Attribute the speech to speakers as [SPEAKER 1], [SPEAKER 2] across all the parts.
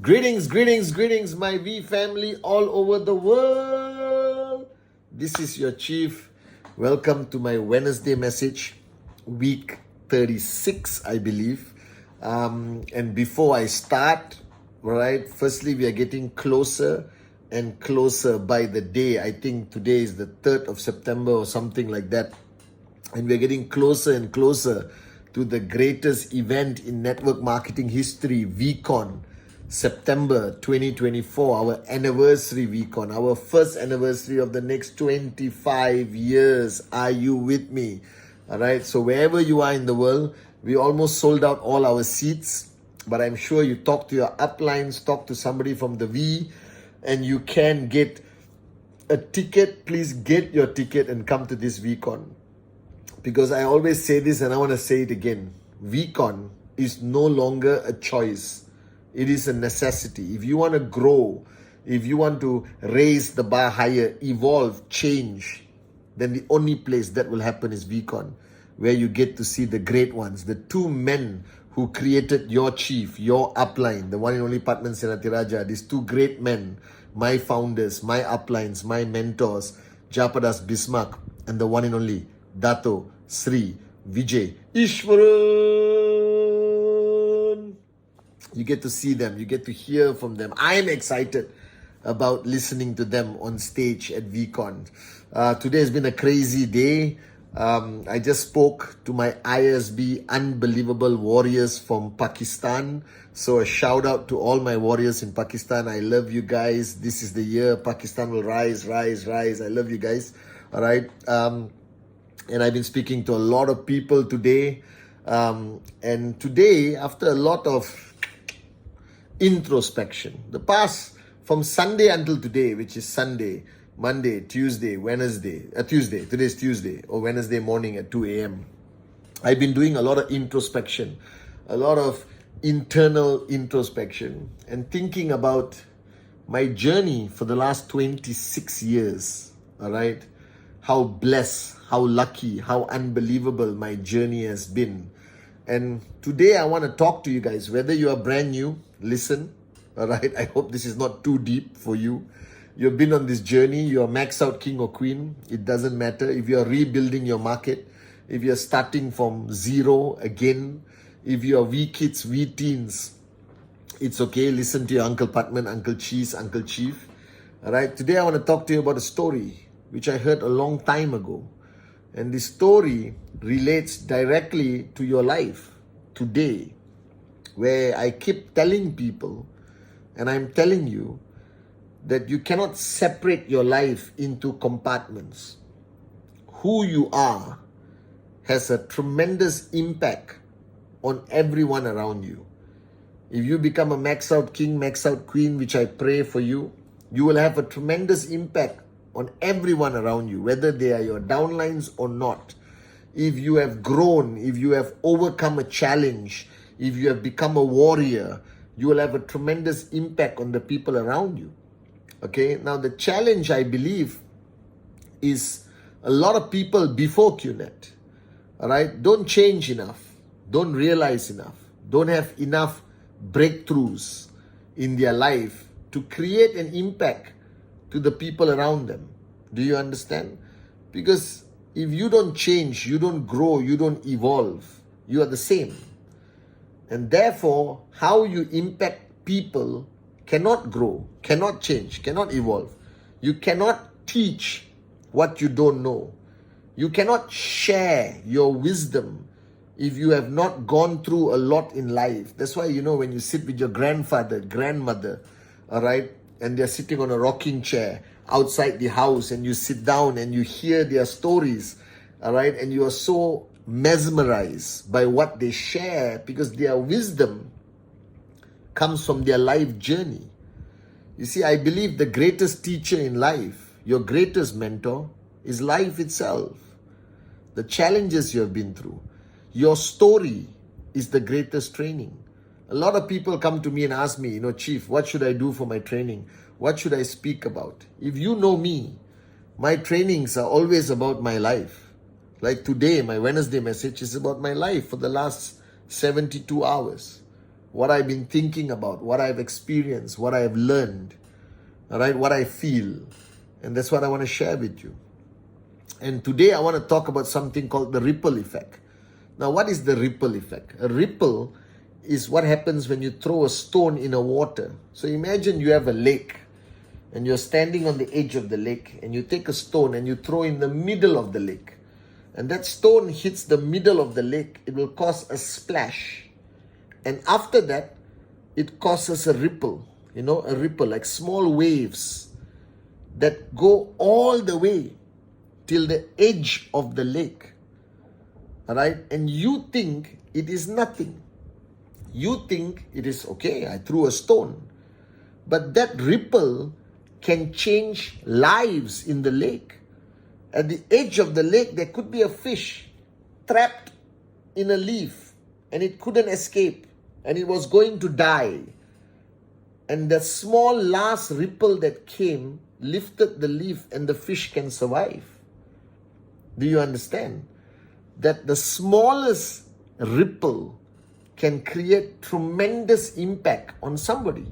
[SPEAKER 1] Greetings, my V family all over the world. This is your chief. Welcome to my Wednesday message, week 36, I believe. And before I start, right, firstly, we are getting closer and closer by the day. I think today is the 3rd of September or something like that. And we're getting closer and closer to the greatest event in network marketing history, VCon, September 2024, our anniversary VCon, our first anniversary of the next 25 years. Are you with me? All right, so wherever you are in the world, we almost sold out all our seats, but I'm sure you talk to your uplines, talk to somebody from the V, and you can get a ticket. Please get your ticket and come to this VCon. Because I always say this and I want to say it again. VCon is no longer a choice. It is a necessity. If you want to grow, if you want to raise the bar higher, evolve, change, then the only place that will happen is VCon, where you get to see the great ones, the two men who created your chief, your upline, the one and only Pathman Senathirajah, these two great men, my founders, my uplines, my mentors, Japadas Bismarck, and the one and only Dato Sri Vijay Ishwaran. You get to see them, you get to hear from them. I'm excited about listening to them on stage at VCon. Today has been a crazy day. I just spoke to my ISB unbelievable warriors from Pakistan. So a shout out to all my warriors in Pakistan. I love you guys. This is the year Pakistan will rise. I love you guys. All right. And I've been speaking to a lot of people today. And today, after a lot of introspection, the past from Sunday until today, which is Sunday, Monday, Tuesday, Wednesday, today's Tuesday, or Wednesday morning at 2 a.m. I've been doing a lot of introspection, a lot of internal introspection, and thinking about my journey for the last 26 years, all right? How blessed, how lucky, how unbelievable my journey has been. And today I want to talk to you guys, whether you are brand new, listen, all right? I hope this is not too deep for you. You've been on this journey, you're max out king or queen, it doesn't matter. If you're rebuilding your market, if you're starting from zero again, if you're V-kids, V-teens, it's okay. Listen to your Uncle Pathman, Uncle Cheese, Uncle Chief. All right, today I want to talk to you about a story which I heard a long time ago. And this story relates directly to your life today, where I keep telling people, and I'm telling you, that you cannot separate your life into compartments. Who you are has a tremendous impact on everyone around you. If you become a max out king, max out queen, which I pray for you, you will have a tremendous impact on everyone around you, whether they are your downlines or not. If you have grown, if you have overcome a challenge, if you have become a warrior, you will have a tremendous impact on the people around you. Okay, now the challenge, I believe, is a lot of people before QNET, all right, don't change enough, don't realize enough, don't have enough breakthroughs in their life to create an impact to the people around them. Do you understand? Because if you don't change, you don't grow, you don't evolve, you are the same. And therefore, how you impact people cannot grow, cannot change, cannot evolve. You cannot teach what you don't know. You cannot share your wisdom if you have not gone through a lot in life. That's why, when you sit with your grandfather, grandmother, all right, and they're sitting on a rocking chair outside the house, and you sit down and you hear their stories, all right, and you are so mesmerized by what they share because their wisdom comes from their life journey. You see, I believe the greatest teacher in life, your greatest mentor, is life itself. The challenges you have been through. Your story is the greatest training. A lot of people come to me and ask me, Chief, what should I do for my training? What should I speak about? If you know me, my trainings are always about my life. Like today, my Wednesday message is about my life for the last 72 hours. what I've been thinking about, what I've experienced, what I've learned, all right, what I feel. And that's what I want to share with you. And today I want to talk about something called the ripple effect. Now, what is the ripple effect? A ripple is what happens when you throw a stone in a water. So imagine you have a lake and you're standing on the edge of the lake and you take a stone and you throw in the middle of the lake. And that stone hits the middle of the lake, it will cause a splash. And after that, it causes a ripple, a ripple, like small waves that go all the way till the edge of the lake. All right? And you think it is nothing. You think it is okay, I threw a stone. But that ripple can change lives in the lake. At the edge of the lake, there could be a fish trapped in a leaf and it couldn't escape and it was going to die. And the small last ripple that came lifted the leaf and the fish can survive. Do you understand? That the smallest ripple can create tremendous impact on somebody.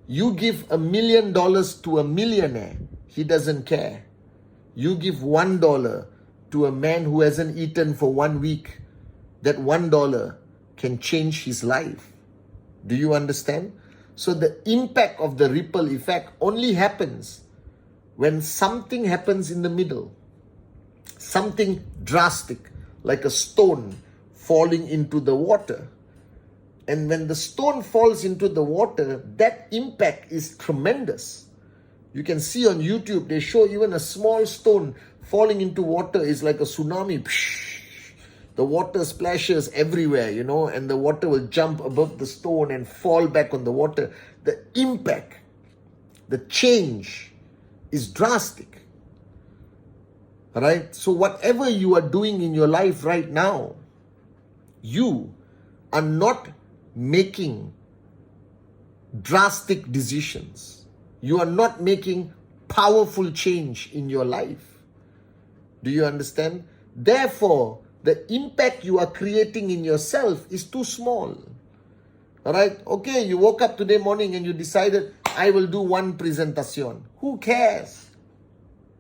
[SPEAKER 1] You give $1 million to a millionaire, he doesn't care. You give $1 to a man who hasn't eaten for 1 week, that $1 can change his life. Do you understand? So the impact of the ripple effect only happens when something happens in the middle. Something drastic, like a stone falling into the water. And when the stone falls into the water, that impact is tremendous. You can see on YouTube, they show even a small stone falling into water is like a tsunami. The water splashes everywhere, and the water will jump above the stone and fall back on the water. The impact, the change is drastic. All right? So whatever you are doing in your life right now, you are not making drastic decisions. You are not making powerful change in your life. Do you understand? Therefore, the impact you are creating in yourself is too small. All right? Okay, you woke up today morning and you decided, I will do one presentation. Who cares?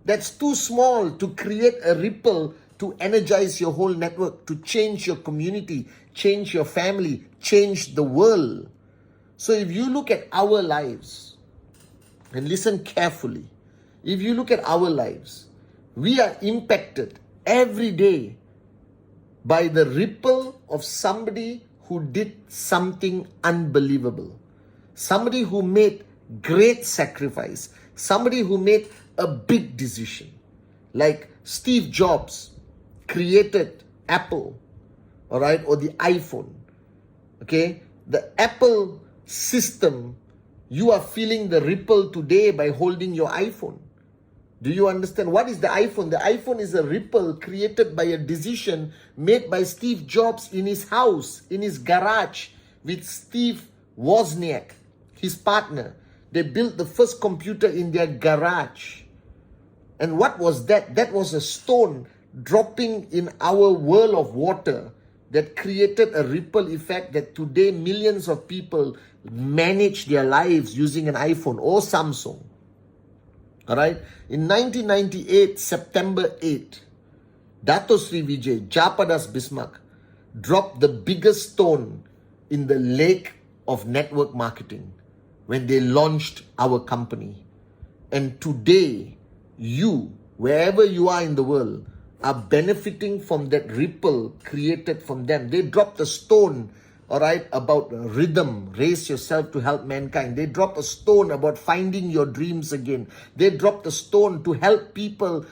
[SPEAKER 1] That's too small to create a ripple to energize your whole network, to change your community, change your family, change the world. So if you look at our lives, and listen carefully, if you look at our lives, we are impacted every day by the ripple of somebody who did something unbelievable. Somebody who made great sacrifice. Somebody who made a big decision. Like Steve Jobs created Apple, all right, or the iPhone. Okay? The Apple system, you are feeling the ripple today by holding your iPhone. Do you understand? What is the iPhone? The iPhone is a ripple created by a decision made by Steve Jobs in his house, in his garage, with Steve Wozniak, his partner. They built the first computer in their garage. And what was that? That was a stone dropping in our world of water that created a ripple effect that today millions of people manage their lives using an iPhone or Samsung. All right. In 1998, September 8, Dato Sri Vijay, Japadas Bismarck, dropped the biggest stone in the lake of network marketing when they launched our company. And today, you, wherever you are in the world, are benefiting from that ripple created from them. They dropped a stone, all right, about rhythm, raise yourself to help mankind. They dropped a stone about finding your dreams again. They dropped a stone to help people,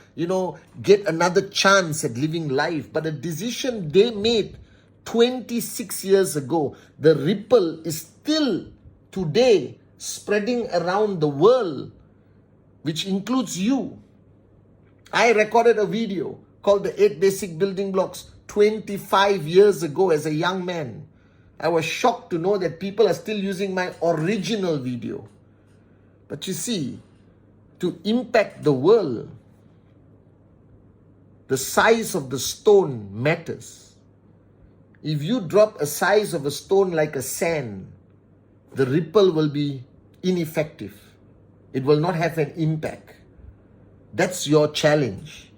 [SPEAKER 1] get another chance at living life. But a decision they made 26 years ago, the ripple is still today spreading around the world, which includes you. I recorded a video called the 8 Basic Building Blocks 25 years ago as a young man. I was shocked to know that people are still using my original video. But you see, to impact the world, the size of the stone matters. If you drop a size of a stone like a sand, the ripple will be ineffective. It will not have an impact. That's your challenge.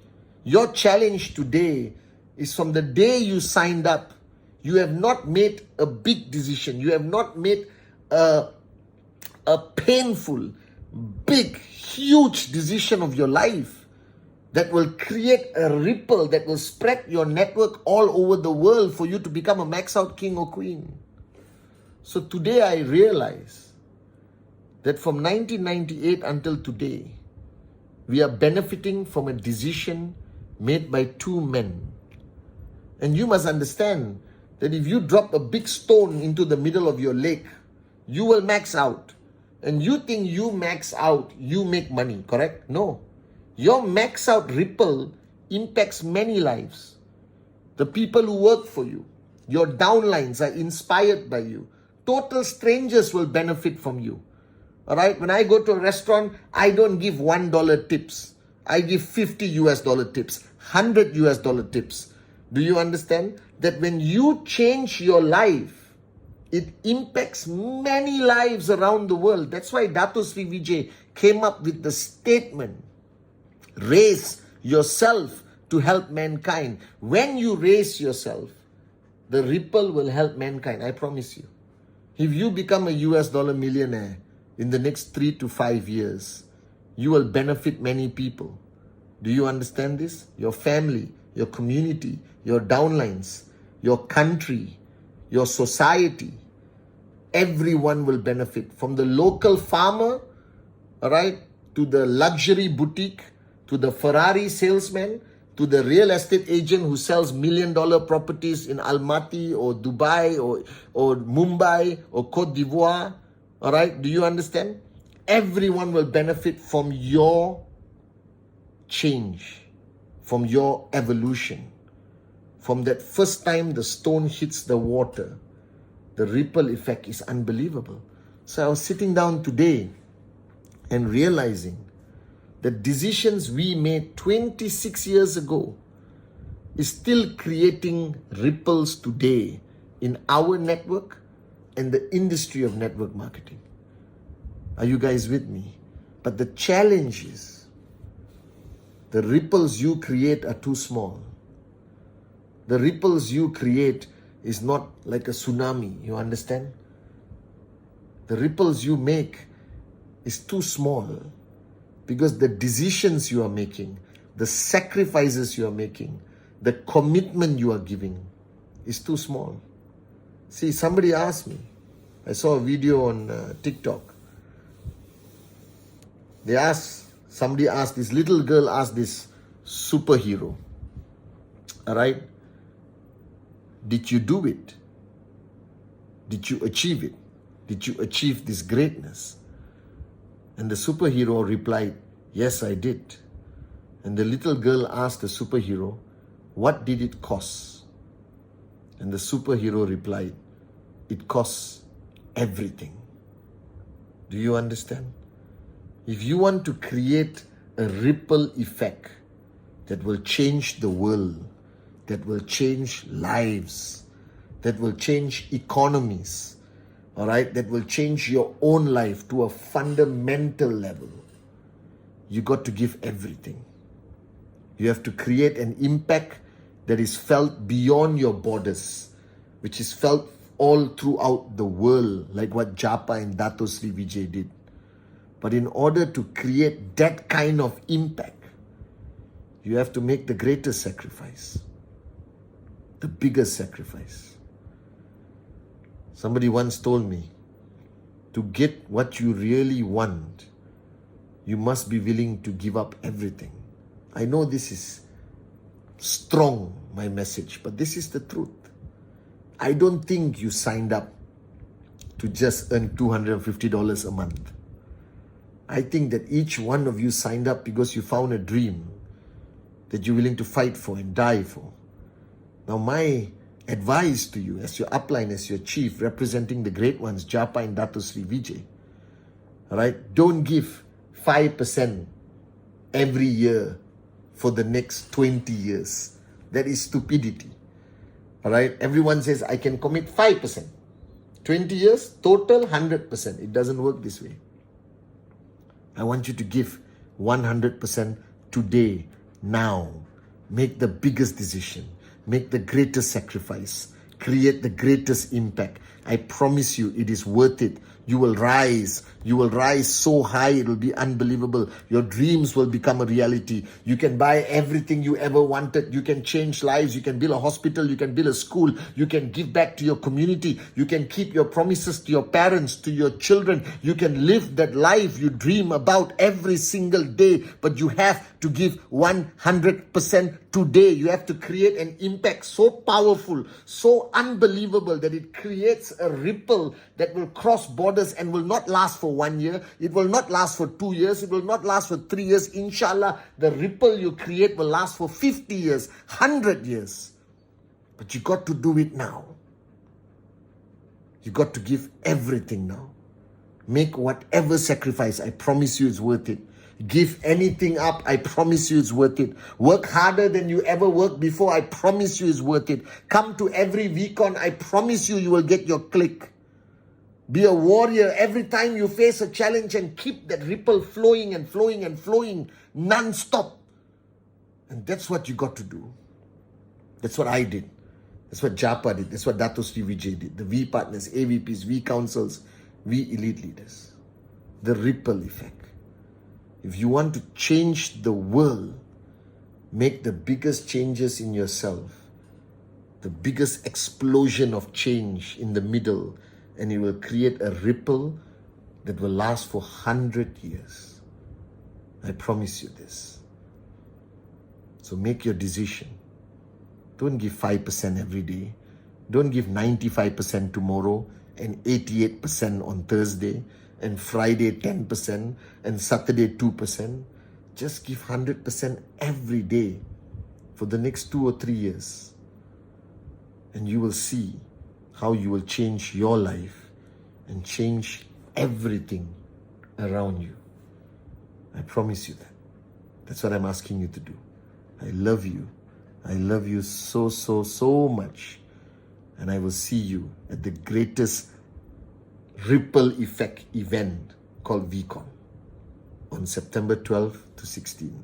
[SPEAKER 1] Your challenge today is from the day you signed up, you have not made a big decision. You have not made a painful, big, huge decision of your life that will create a ripple that will spread your network all over the world for you to become a max out king or queen. So today I realize that from 1998 until today, we are benefiting from a decision made by two men. And you must understand that if you drop a big stone into the middle of your lake, you will max out. And you think you max out, you make money, correct? No. Your max out ripple impacts many lives. The people who work for you, your downlines are inspired by you. Total strangers will benefit from you. All right, when I go to a restaurant, I don't give $1 tips. I give 50 US dollar tips, 100 US dollar tips. Do you understand that when you change your life, it impacts many lives around the world? That's why Dato Sri Vijay came up with the statement, raise yourself to help mankind. When you raise yourself, the ripple will help mankind, I promise you. If you become a US dollar millionaire in the next 3 to 5 years, you will benefit many people. Do you understand this? Your family, your community, your downlines, your country, your society, everyone will benefit. From the local farmer, all right, to the luxury boutique, to the Ferrari salesman, to the real estate agent who sells $1 million properties in Almaty or Dubai or Mumbai or Cote d'Ivoire. All right, do you understand? Everyone will benefit from your change, from your evolution. From that first time the stone hits the water, the ripple effect is unbelievable. So I was sitting down today and realizing the decisions we made 26 years ago is still creating ripples today in our network and the industry of network marketing. Are you guys with me? But the challenge is the ripples you create are too small. The ripples you create is not like a tsunami, you understand? The ripples you make is too small because the decisions you are making, the sacrifices you are making, the commitment you are giving is too small. See, somebody asked me, I saw a video on TikTok. Somebody asked, this little girl asked this superhero, all right, did you do it? Did you achieve it? Did you achieve this greatness? And the superhero replied, yes, I did. And the little girl asked the superhero, what did it cost? And the superhero replied, it costs everything. Do you understand? If you want to create a ripple effect that will change the world, that will change lives, that will change economies, all right, that will change your own life to a fundamental level, you got to give everything. You have to create an impact that is felt beyond your borders, which is felt all throughout the world, like what Japa and Dato Sri Vijay did. But in order to create that kind of impact, you have to make the greatest sacrifice, the biggest sacrifice. Somebody once told me, to get what you really want, you must be willing to give up everything. I know this is strong, my message, but this is the truth. I don't think you signed up to just earn $250 a month. I think that each one of you signed up because you found a dream that you're willing to fight for and die for. Now my advice to you as your upline, as your chief, representing the great ones, Japa and Dato Sri Vijay, all right, don't give 5% every year for the next 20 years. That is stupidity. All right, everyone says, I can commit 5% 20 years, total 100%. It doesn't work this way. I want you to give 100% today, now. Make the biggest decision. Make the greatest sacrifice. Create the greatest impact. I promise you, it is worth it. You will rise. You will rise so high, it will be unbelievable. Your dreams will become a reality. You can buy everything you ever wanted. You can change lives. You can build a hospital. You can build a school. You can give back to your community. You can keep your promises to your parents, to your children. You can live that life you dream about every single day. But you have to give 100% today. You have to create an impact so powerful, so unbelievable that it creates a ripple that will cross borders and will not last for 1 year. It will not last for 2 years. It will not last for 3 years. Inshallah, the ripple you create will last for 50 years, 100 years. But you got to do it now. You got to give everything now. Make whatever sacrifice. I promise you it's worth it. Give anything up. I promise you it's worth it. Work harder than you ever worked before. I promise you it's worth it. Come to every VCon. I promise you, you will get your click. Be a warrior every time you face a challenge and keep that ripple flowing and flowing and flowing non-stop. And that's what you got to do. That's what I did. That's what Japa did. That's what Dato Sri Vijay did. The V partners, AVPs, V councils, V elite leaders. The ripple effect. If you want to change the world, make the biggest changes in yourself. The biggest explosion of change in the middle. And it will create a ripple that will last for 100 years. I promise you this. So make your decision. Don't give 5% every day. Don't give 95% tomorrow and 88% on Thursday and Friday 10% and Saturday 2%. Just give 100% every day for the next 2 or 3 years. And you will see how you will change your life and change everything around you. I promise you that. That's what I'm asking you to do. I love you. I love you so, so, so much. And I will see you at the greatest ripple effect event called VCon on September 12th to 16th.